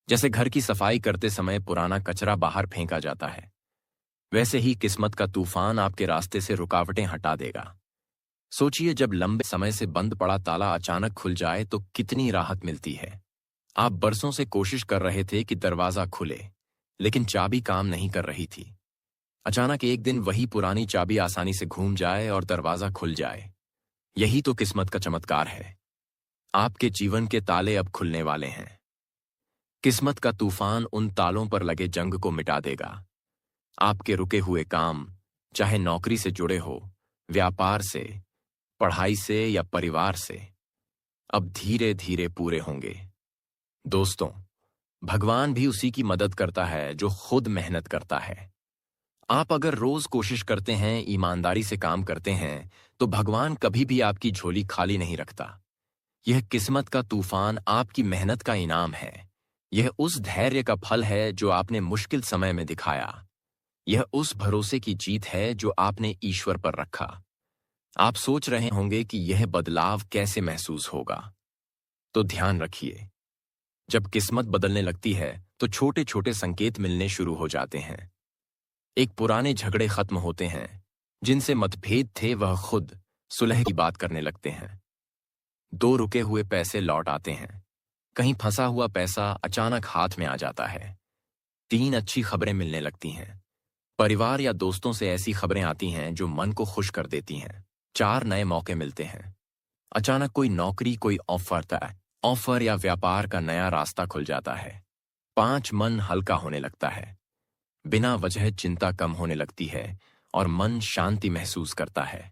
जैसे घर की सफाई करते समय पुराना कचरा बाहर फेंका जाता है, वैसे ही किस्मत का तूफान आपके रास्ते से रुकावटें हटा देगा। सोचिए, जब लंबे समय से बंद पड़ा ताला अचानक खुल जाए तो कितनी राहत मिलती है। आप बरसों से कोशिश कर रहे थे कि दरवाजा खुले, लेकिन चाबी काम नहीं कर रही थी। अचानक एक दिन वही पुरानी चाबी आसानी से घूम जाए और दरवाजा खुल जाए। यही तो किस्मत का चमत्कार है। आपके जीवन के ताले अब खुलने वाले हैं। किस्मत का तूफान उन तालों पर लगे जंग को मिटा देगा। आपके रुके हुए काम, चाहे नौकरी से जुड़े हो, व्यापार से, पढ़ाई से या परिवार से, अब धीरे धीरे पूरे होंगे। दोस्तों, भगवान भी उसी की मदद करता है जो खुद मेहनत करता है। आप अगर रोज कोशिश करते हैं, ईमानदारी से काम करते हैं, तो भगवान कभी भी आपकी झोली खाली नहीं रखता। यह किस्मत का तूफान आपकी मेहनत का इनाम है। यह उस धैर्य का फल है जो आपने मुश्किल समय में दिखाया। यह उस भरोसे की जीत है जो आपने ईश्वर पर रखा। आप सोच रहे होंगे कि यह बदलाव कैसे महसूस होगा। तो ध्यान रखिए, जब किस्मत बदलने लगती है तो छोटे छोटे संकेत मिलने शुरू हो जाते हैं। एक पुराने झगड़े खत्म होते हैं, जिनसे मतभेद थे वह खुद सुलह की बात करने लगते हैं। 2 रुके हुए पैसे लौट आते हैं। कहीं फंसा हुआ पैसा अचानक हाथ में आ जाता है। 3 अच्छी खबरें मिलने लगती हैं। परिवार या दोस्तों से ऐसी खबरें आती हैं जो मन को खुश कर देती हैं। 4 नए मौके मिलते हैं। अचानक कोई नौकरी, कोई ऑफर या व्यापार का नया रास्ता खुल जाता है। 5 मन हल्का होने लगता है। बिना वजह चिंता कम होने लगती है और मन शांति महसूस करता है।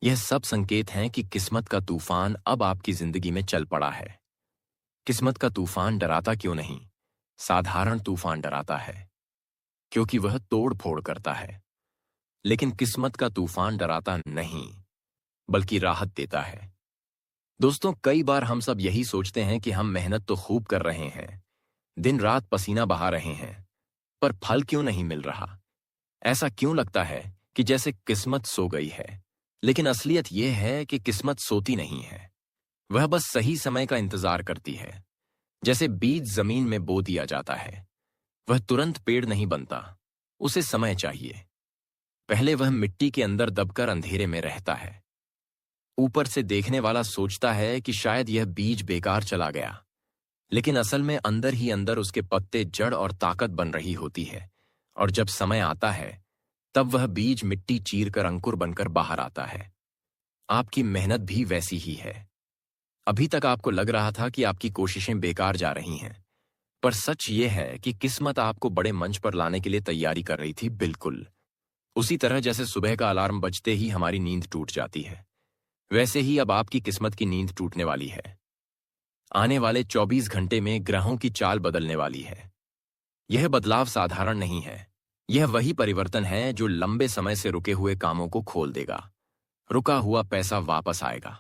यह सब संकेत हैं कि किस्मत का तूफान अब आपकी जिंदगी में चल पड़ा है। किस्मत का तूफान डराता क्यों नहीं? साधारण तूफान डराता है क्योंकि वह तोड़ फोड़ करता है। लेकिन किस्मत का तूफान डराता नहीं, बल्कि राहत देता है। दोस्तों, कई बार हम सब यही सोचते हैं कि हम मेहनत तो खूब कर रहे हैं, दिन रात पसीना बहा रहे हैं, पर फल क्यों नहीं मिल रहा? ऐसा क्यों लगता है कि जैसे किस्मत सो गई है? लेकिन असलियत यह है कि किस्मत सोती नहीं है। वह बस सही समय का इंतजार करती है। जैसे बीज जमीन में बो दिया जाता है, वह तुरंत पेड़ नहीं बनता, उसे समय चाहिए। पहले वह मिट्टी के अंदर दबकर अंधेरे में रहता है। ऊपर से देखने वाला सोचता है कि शायद यह बीज बेकार चला गया, लेकिन असल में अंदर ही अंदर उसके पत्ते जड़ और ताकत बन रही होती है। और जब समय आता है, तब वह बीज मिट्टी चीरकर अंकुर बनकर बाहर आता है। आपकी मेहनत भी वैसी ही है। अभी तक आपको लग रहा था कि आपकी कोशिशें बेकार जा रही हैं, पर सच ये है कि किस्मत आपको बड़े मंच पर लाने के लिए तैयारी कर रही थी। बिल्कुल उसी तरह जैसे सुबह का अलार्म बजते ही हमारी नींद टूट जाती है, वैसे ही अब आपकी किस्मत की नींद टूटने वाली है। आने वाले 24 घंटे में ग्रहों की चाल बदलने वाली है। यह बदलाव साधारण नहीं है। यह वही परिवर्तन है जो लंबे समय से रुके हुए कामों को खोल देगा। रुका हुआ पैसा वापस आएगा,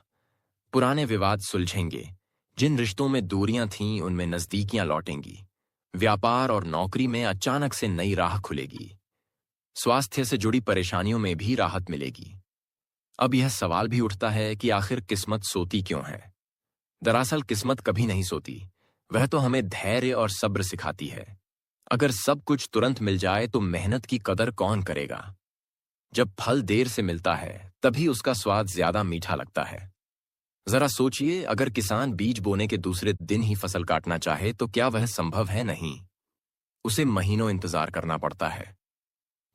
पुराने विवाद सुलझेंगे, जिन रिश्तों में दूरियां थीं उनमें नजदीकियां लौटेंगी, व्यापार और नौकरी में अचानक से नई राह खुलेगी, स्वास्थ्य से जुड़ी परेशानियों में भी राहत मिलेगी। अब यह सवाल भी उठता है कि आखिर किस्मत सोती क्यों है? दरअसल किस्मत कभी नहीं सोती, वह तो हमें धैर्य और सब्र सिखाती है। अगर सब कुछ तुरंत मिल जाए तो मेहनत की कदर कौन करेगा? जब फल देर से मिलता है तभी उसका स्वाद ज्यादा मीठा लगता है। जरा सोचिए, अगर किसान बीज बोने के दूसरे दिन ही फसल काटना चाहे तो क्या वह संभव है? नहीं, उसे महीनों इंतजार करना पड़ता है।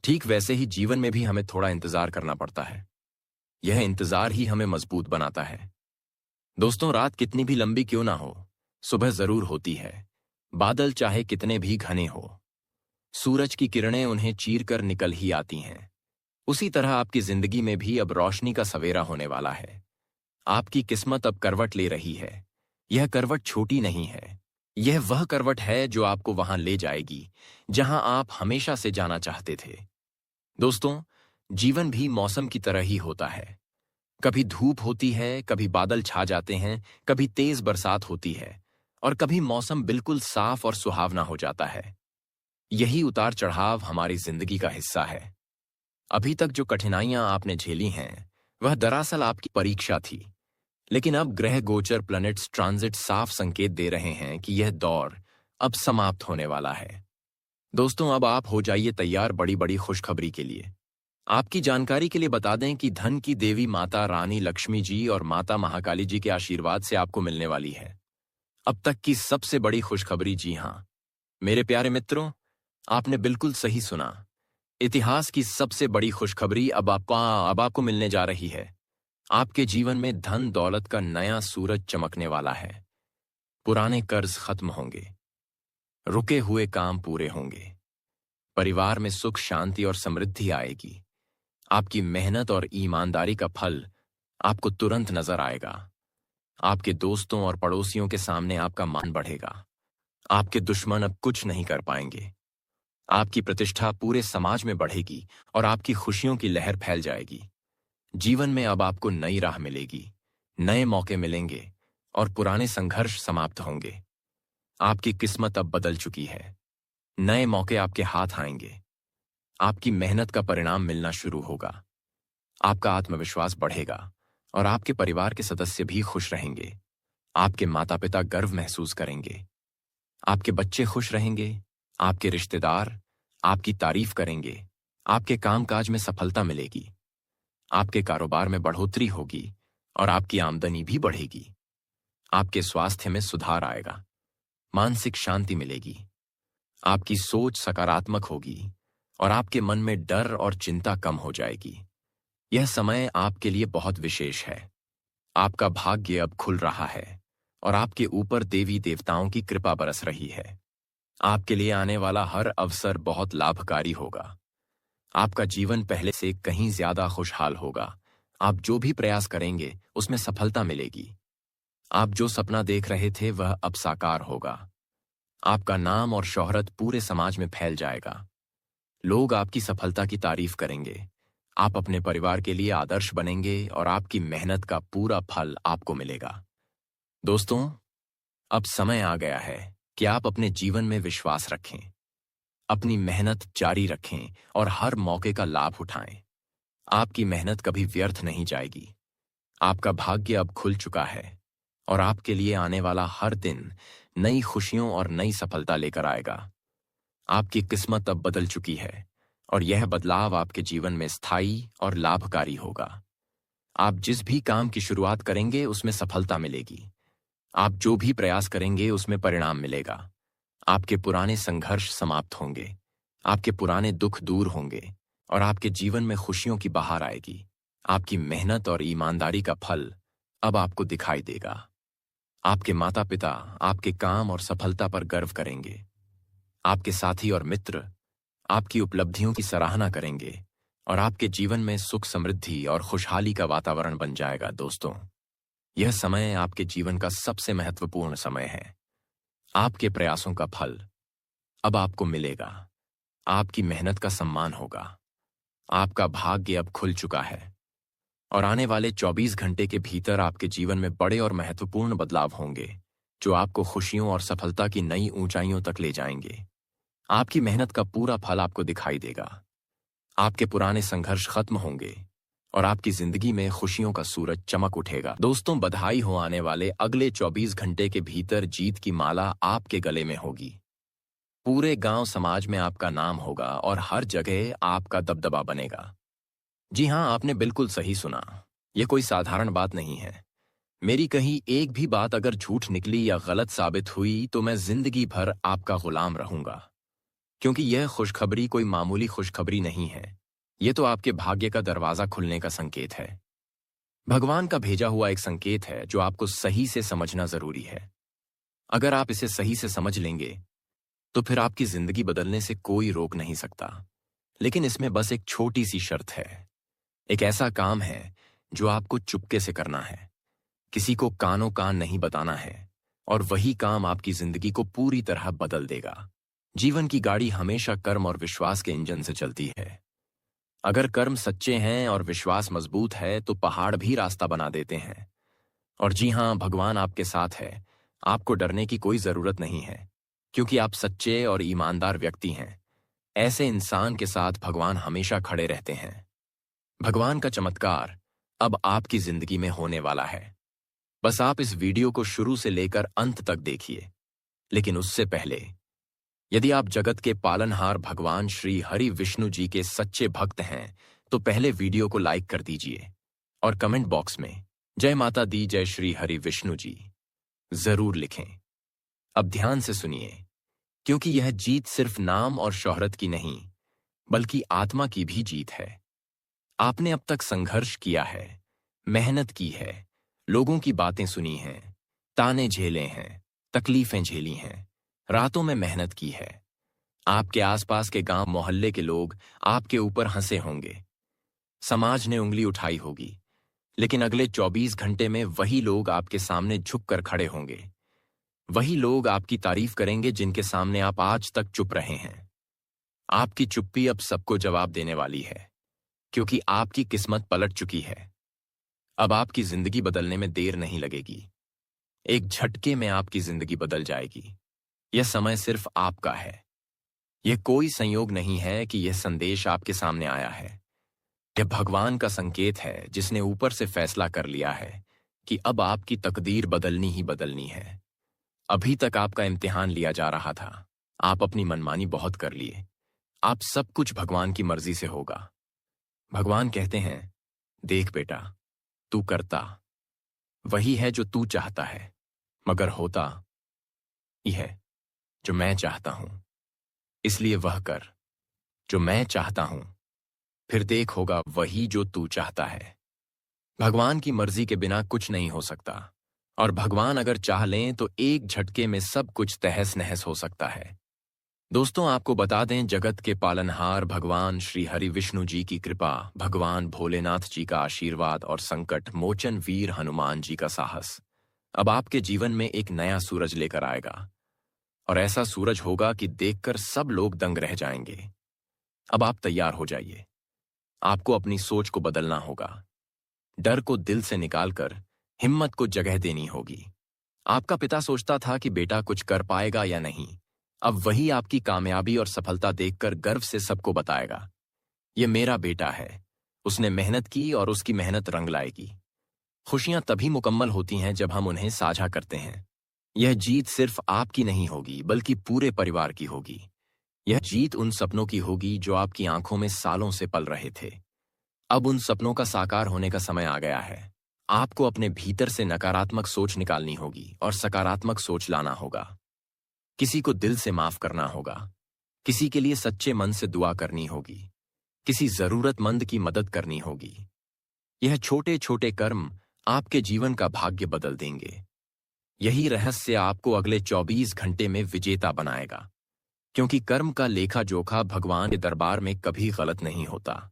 ठीक वैसे ही जीवन में भी हमें थोड़ा इंतजार करना पड़ता है। यह इंतजार ही हमें मजबूत बनाता है। दोस्तों, रात कितनी भी लंबी क्यों ना हो, सुबह जरूर होती है। बादल चाहे कितने भी घने हो, सूरज की किरणें उन्हें चीरकर निकल ही आती हैं। उसी तरह आपकी जिंदगी में भी अब रोशनी का सवेरा होने वाला है। आपकी किस्मत अब करवट ले रही है। यह करवट छोटी नहीं है, यह वह करवट है जो आपको वहां ले जाएगी जहां आप हमेशा से जाना चाहते थे। दोस्तों, जीवन भी मौसम की तरह ही होता है। कभी धूप होती है, कभी बादल छा जाते हैं, कभी तेज बरसात होती है और कभी मौसम बिल्कुल साफ और सुहावना हो जाता है। यही उतार चढ़ाव हमारी जिंदगी का हिस्सा है। अभी तक जो कठिनाइयां आपने झेली हैं, वह दरअसल आपकी परीक्षा थी। लेकिन अब ग्रह गोचर, प्लैनेट्स ट्रांजिट साफ संकेत दे रहे हैं कि यह दौर अब समाप्त होने वाला है। दोस्तों, अब आप हो जाइए तैयार बड़ी बड़ी खुशखबरी के लिए। आपकी जानकारी के लिए बता दें कि धन की देवी माता रानी लक्ष्मी जी और माता महाकाली जी के आशीर्वाद से आपको मिलने वाली है अब तक की सबसे बड़ी खुशखबरी। जी हां मेरे प्यारे मित्रों, आपने बिल्कुल सही सुना। इतिहास की सबसे बड़ी खुशखबरी अब आपको मिलने जा रही है। आपके जीवन में धन दौलत का नया सूरज चमकने वाला है। पुराने कर्ज खत्म होंगे, रुके हुए काम पूरे होंगे, परिवार में सुख शांति और समृद्धि आएगी। आपकी मेहनत और ईमानदारी का फल आपको तुरंत नजर आएगा। आपके दोस्तों और पड़ोसियों के सामने आपका मान बढ़ेगा। आपके दुश्मन अब कुछ नहीं कर पाएंगे। आपकी प्रतिष्ठा पूरे समाज में बढ़ेगी और आपकी खुशियों की लहर फैल जाएगी। जीवन में अब आपको नई राह मिलेगी, नए मौके मिलेंगे और पुराने संघर्ष समाप्त होंगे। आपकी किस्मत अब बदल चुकी है। नए मौके आपके हाथ आएंगे। आपकी मेहनत का परिणाम मिलना शुरू होगा। आपका आत्मविश्वास बढ़ेगा और आपके परिवार के सदस्य भी खुश रहेंगे। आपके माता पिता गर्व महसूस करेंगे। आपके बच्चे खुश रहेंगे। आपके रिश्तेदार आपकी तारीफ करेंगे। आपके कामकाज में सफलता मिलेगी। आपके कारोबार में बढ़ोतरी होगी और आपकी आमदनी भी बढ़ेगी। आपके स्वास्थ्य में सुधार आएगा। मानसिक शांति मिलेगी। आपकी सोच सकारात्मक होगी और आपके मन में डर और चिंता कम हो जाएगी। यह समय आपके लिए बहुत विशेष है। आपका भाग्य अब खुल रहा है और आपके ऊपर देवी देवताओं की कृपा बरस रही है। आपके लिए आने वाला हर अवसर बहुत लाभकारी होगा। आपका जीवन पहले से कहीं ज्यादा खुशहाल होगा। आप जो भी प्रयास करेंगे उसमें सफलता मिलेगी। आप जो सपना देख रहे थे वह अब साकार होगा। आपका नाम और शोहरत पूरे समाज में फैल जाएगा। लोग आपकी सफलता की तारीफ करेंगे। आप अपने परिवार के लिए आदर्श बनेंगे और आपकी मेहनत का पूरा फल आपको मिलेगा। दोस्तों, अब समय आ गया है कि आप अपने जीवन में विश्वास रखें, अपनी मेहनत जारी रखें और हर मौके का लाभ उठाएं। आपकी मेहनत कभी व्यर्थ नहीं जाएगी। आपका भाग्य अब खुल चुका है और आपके लिए आने वाला हर दिन नई खुशियों और नई सफलता लेकर आएगा। आपकी किस्मत अब बदल चुकी है और यह बदलाव आपके जीवन में स्थायी और लाभकारी होगा। आप जिस भी काम की शुरुआत करेंगे उसमें सफलता मिलेगी। आप जो भी प्रयास करेंगे उसमें परिणाम मिलेगा। आपके पुराने संघर्ष समाप्त होंगे। आपके पुराने दुख दूर होंगे और आपके जीवन में खुशियों की बहार आएगी। आपकी मेहनत और ईमानदारी का फल अब आपको दिखाई देगा। आपके माता पिता आपके काम और सफलता पर गर्व करेंगे। आपके साथी और मित्र आपकी उपलब्धियों की सराहना करेंगे और आपके जीवन में सुख समृद्धि और खुशहाली का वातावरण बन जाएगा। दोस्तों, यह समय आपके जीवन का सबसे महत्वपूर्ण समय है। आपके प्रयासों का फल अब आपको मिलेगा। आपकी मेहनत का सम्मान होगा। आपका भाग्य अब खुल चुका है और आने वाले 24 घंटे के भीतर आपके जीवन में बड़े और महत्वपूर्ण बदलाव होंगे जो आपको खुशियों और सफलता की नई ऊंचाइयों तक ले जाएंगे। आपकी मेहनत का पूरा फल आपको दिखाई देगा। आपके पुराने संघर्ष खत्म होंगे और आपकी जिंदगी में खुशियों का सूरज चमक उठेगा। दोस्तों, बधाई हो, आने वाले अगले 24 घंटे के भीतर जीत की माला आपके गले में होगी। पूरे गांव समाज में आपका नाम होगा और हर जगह आपका दबदबा बनेगा। जी हां, आपने बिल्कुल सही सुना। यह कोई साधारण बात नहीं है। मेरी कहीं एक भी बात अगर झूठ निकली या गलत साबित हुई तो मैं जिंदगी भर आपका गुलाम रहूंगा, क्योंकि यह खुशखबरी कोई मामूली खुशखबरी नहीं है। यह तो आपके भाग्य का दरवाजा खुलने का संकेत है। भगवान का भेजा हुआ एक संकेत है जो आपको सही से समझना जरूरी है। अगर आप इसे सही से समझ लेंगे तो फिर आपकी जिंदगी बदलने से कोई रोक नहीं सकता। लेकिन इसमें बस एक छोटी सी शर्त है। एक ऐसा काम है जो आपको चुपके से करना है, किसी को कानों कान नहीं बताना है, और वही काम आपकी जिंदगी को पूरी तरह बदल देगा। जीवन की गाड़ी हमेशा कर्म और विश्वास के इंजन से चलती है। अगर कर्म सच्चे हैं और विश्वास मजबूत है तो पहाड़ भी रास्ता बना देते हैं। और जी हां, भगवान आपके साथ है। आपको डरने की कोई जरूरत नहीं है, क्योंकि आप सच्चे और ईमानदार व्यक्ति हैं। ऐसे इंसान के साथ भगवान हमेशा खड़े रहते हैं। भगवान का चमत्कार अब आपकी जिंदगी में होने वाला है। बस आप इस वीडियो को शुरू से लेकर अंत तक देखिए। लेकिन उससे पहले, यदि आप जगत के पालनहार भगवान श्री हरि विष्णु जी के सच्चे भक्त हैं तो पहले वीडियो को लाइक कर दीजिए और कमेंट बॉक्स में जय माता दी, जय श्री हरि विष्णु जी जरूर लिखें। अब ध्यान से सुनिए, क्योंकि यह जीत सिर्फ नाम और शोहरत की नहीं, बल्कि आत्मा की भी जीत है। आपने अब तक संघर्ष किया है, मेहनत की है, लोगों की बातें सुनी हैं, ताने झेले हैं, तकलीफें झेली हैं, रातों में मेहनत की है। आपके आसपास के गांव मोहल्ले के लोग आपके ऊपर हंसे होंगे, समाज ने उंगली उठाई होगी, लेकिन अगले 24 घंटे में वही लोग आपके सामने झुककर खड़े होंगे। वही लोग आपकी तारीफ करेंगे जिनके सामने आप आज तक चुप रहे हैं। आपकी चुप्पी अब सबको जवाब देने वाली है, क्योंकि आपकी किस्मत पलट चुकी है। अब आपकी जिंदगी बदलने में देर नहीं लगेगी। एक झटके में आपकी जिंदगी बदल जाएगी। यह समय सिर्फ आपका है। यह कोई संयोग नहीं है कि यह संदेश आपके सामने आया है। यह भगवान का संकेत है, जिसने ऊपर से फैसला कर लिया है कि अब आपकी तकदीर बदलनी ही बदलनी है। अभी तक आपका इम्तिहान लिया जा रहा था। आप अपनी मनमानी बहुत कर लिए। आप सब कुछ भगवान की मर्जी से होगा। भगवान कहते हैं, देख बेटा, तू करता वही है जो तू चाहता है, मगर होता ही है जो मैं चाहता हूं। इसलिए वह कर जो मैं चाहता हूं, फिर देख होगा वही जो तू चाहता है। भगवान की मर्जी के बिना कुछ नहीं हो सकता, और भगवान अगर चाह लें तो एक झटके में सब कुछ तहस नहस हो सकता है। दोस्तों, आपको बता दें, जगत के पालनहार भगवान श्री हरि विष्णु जी की कृपा, भगवान भोलेनाथ जी का आशीर्वाद और संकट मोचन वीर हनुमान जी का साहस अब आपके जीवन में एक नया सूरज लेकर आएगा। और ऐसा सूरज होगा कि देखकर सब लोग दंग रह जाएंगे। अब आप तैयार हो जाइए। आपको अपनी सोच को बदलना होगा। डर को दिल से निकालकर हिम्मत को जगह देनी होगी। आपका पिता सोचता था कि बेटा कुछ कर पाएगा या नहीं। अब वही आपकी कामयाबी और सफलता देखकर गर्व से सबको बताएगा, ये मेरा बेटा है, उसने मेहनत की और उसकी मेहनत रंग लाएगी। खुशियां तभी मुकम्मल होती हैं जब हम उन्हें साझा करते हैं। यह जीत सिर्फ आपकी नहीं होगी, बल्कि पूरे परिवार की होगी। यह जीत उन सपनों की होगी जो आपकी आंखों में सालों से पल रहे थे। अब उन सपनों का साकार होने का समय आ गया है। आपको अपने भीतर से नकारात्मक सोच निकालनी होगी और सकारात्मक सोच लाना होगा। किसी को दिल से माफ करना होगा, किसी के लिए सच्चे मन से दुआ करनी होगी, किसी जरूरतमंद की मदद करनी होगी। यह छोटे छोटे कर्म आपके जीवन का भाग्य बदल देंगे। यही रहस्य आपको अगले 24 घंटे में विजेता बनाएगा, क्योंकि कर्म का लेखा जोखा भगवान के दरबार में कभी गलत नहीं होता।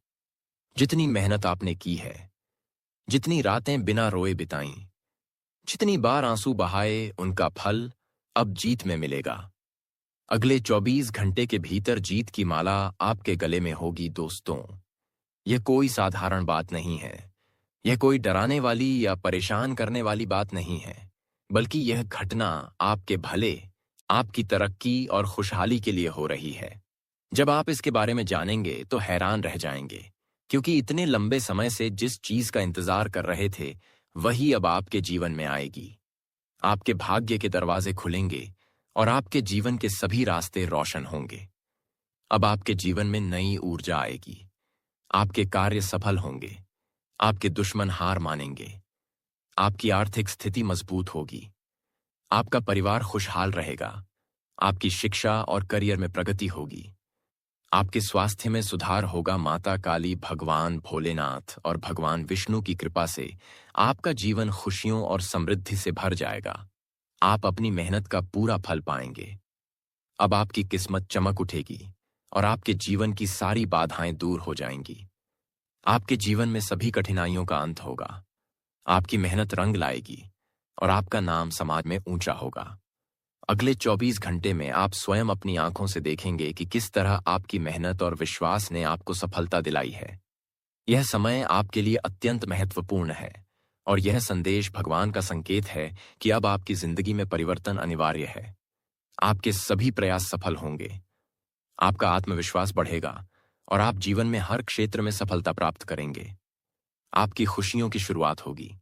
जितनी मेहनत आपने की है, जितनी रातें बिना रोए बिताई, जितनी बार आंसू बहाए, उनका फल अब जीत में मिलेगा। अगले 24 घंटे के भीतर जीत की माला आपके गले में होगी। दोस्तों, यह कोई साधारण बात नहीं है। यह कोई डराने वाली या परेशान करने वाली बात नहीं है, बल्कि यह घटना आपके भले, आपकी तरक्की और खुशहाली के लिए हो रही है। जब आप इसके बारे में जानेंगे तो हैरान रह जाएंगे, क्योंकि इतने लंबे समय से जिस चीज का इंतजार कर रहे थे, वही अब आपके जीवन में आएगी। आपके भाग्य के दरवाजे खुलेंगे और आपके जीवन के सभी रास्ते रोशन होंगे। अब आपके जीवन में नई ऊर्जा आएगी। आपके कार्य सफल होंगे। आपके दुश्मन हार मानेंगे। आपकी आर्थिक स्थिति मजबूत होगी। आपका परिवार खुशहाल रहेगा। आपकी शिक्षा और करियर में प्रगति होगी। आपके स्वास्थ्य में सुधार होगा। माता काली, भगवान भोलेनाथ और भगवान विष्णु की कृपा से आपका जीवन खुशियों और समृद्धि से भर जाएगा। आप अपनी मेहनत का पूरा फल पाएंगे। अब आपकी किस्मत चमक उठेगी और आपके जीवन की सारी बाधाएं दूर हो जाएंगी। आपके जीवन में सभी कठिनाइयों का अंत होगा। आपकी मेहनत रंग लाएगी और आपका नाम समाज में ऊंचा होगा। अगले 24 घंटे में आप स्वयं अपनी आंखों से देखेंगे कि किस तरह आपकी मेहनत और विश्वास ने आपको सफलता दिलाई है। यह समय आपके लिए अत्यंत महत्वपूर्ण है और यह संदेश भगवान का संकेत है कि अब आपकी जिंदगी में परिवर्तन अनिवार्य है। आपके सभी प्रयास सफल होंगे। आपका आत्मविश्वास बढ़ेगा और आप जीवन में हर क्षेत्र में सफलता प्राप्त करेंगे। आपकी खुशियों की शुरुआत होगी।